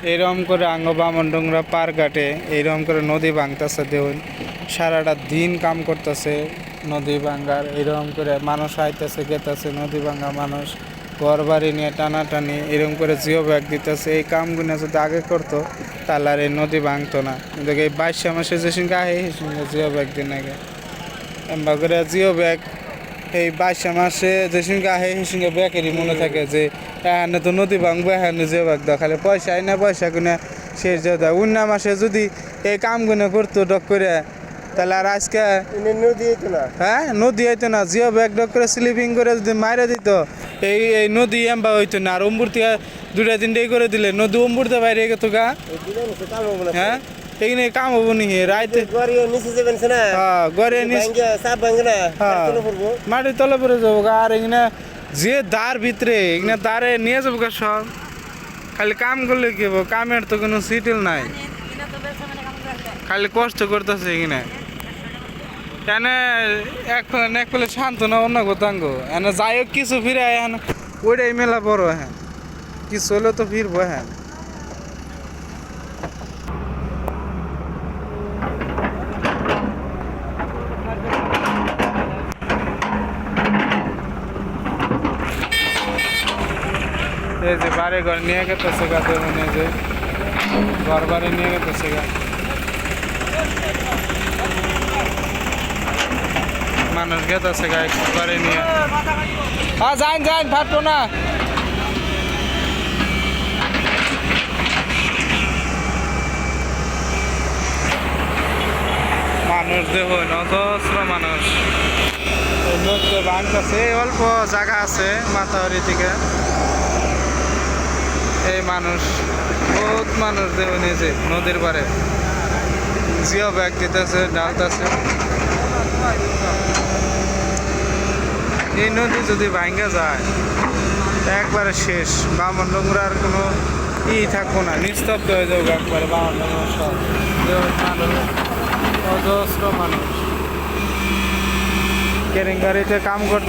এরকম করে আঙ্গ বামনডোংরা পার কাটে এইরকম করে নদী ভাঙতেছে দেখুন সারাটা দিন কাম করতেছে নদী ভাঙ্গার এরকম করে মানুষ আইতেছে গেতেছে নদী ভাঙ্গা মানুষ ঘর বাড়ি নিয়ে টানাটানি এরকম করে জিও ব্যাগ দিতেছে এই কামগুলো যদি আগে করতো তাহলে আর এই নদী ভাঙতো না কিন্তু এই 22 মাসে যে সঙ্গে আহে সেই সঙ্গে জিও ব্যাগ দিন আগে এমবা করে জিও ব্যাগ এই 22 মাসে যে সঙ্গে আহে সেই সঙ্গে ব্যাগেরই মনে থাকে যে এখানে তো নদী ভাঙবো এখানে জিও ব্যাগ দাও খালি পয়সা আই না পয়সা কিনে শেষ যে দেয় অন্য মাসে যদি এই কামগুলো করতো ডক করে তাহলে আর আজকে নদী হইতো না। হ্যাঁ নদী হইতো না জিও ব্যাগ ডক করে স্লিপিং করে যদি মাইরে দিত এই নদী এমবা হইতো না আর অম্বুর থেকে 2-3 করে দিলে নদী অম্বুরতে বাইরে গেত গা হ্যাঁ এইখানে কাম হবো নি রাইতে হ্যাঁ গড়ে মাটির তলে পরে যাবো গা আর এখানে যে দার ভিতরে এখানে দাঁড়ে নিয়ে যাবো গা সব খালি কাম করলে কি হবো কামের তো কোনো সিটেল নাই খালি কষ্ট করতেছে এখানে এনে এক পেলে শান্ত না অন্য গোতাঙ্গ এনে যাই হোক কিছু ফিরে এখন ওইটাই মেলা বড় হ্যাঁ কিছু হলে তো ফিরবো হ্যাঁ এই যে বাড়ি ঘর নিয়ে গেতেছে গা মানে যে ঘর বাড়ি নিয়ে গেতেছে গা মানুষ গেতেছে গা বাড়ি নিয়ে হ্যাঁ যান যান ফাটবো না মানুষ দেখুন অজস্র মানুষ নদীতে ভাঙতেছে অল্প জায়গা আছে মাথাবাড়ি থেকে এই মানুষ বহুত মানুষ দেখুন এই যে নদীর পারে জিও ব্যাগ দিতেছে ডালতেছে এই নদী যদি ভাঙ্গা যায় একবারে শেষ বামনডোংরার কোনো থাকবো না নিস্তব্ধ হয়ে যাবে একবারে বামনডোংরা সব মানুষ অজস্র মানুষ কেরিং গাড়িতে কাম করতেছে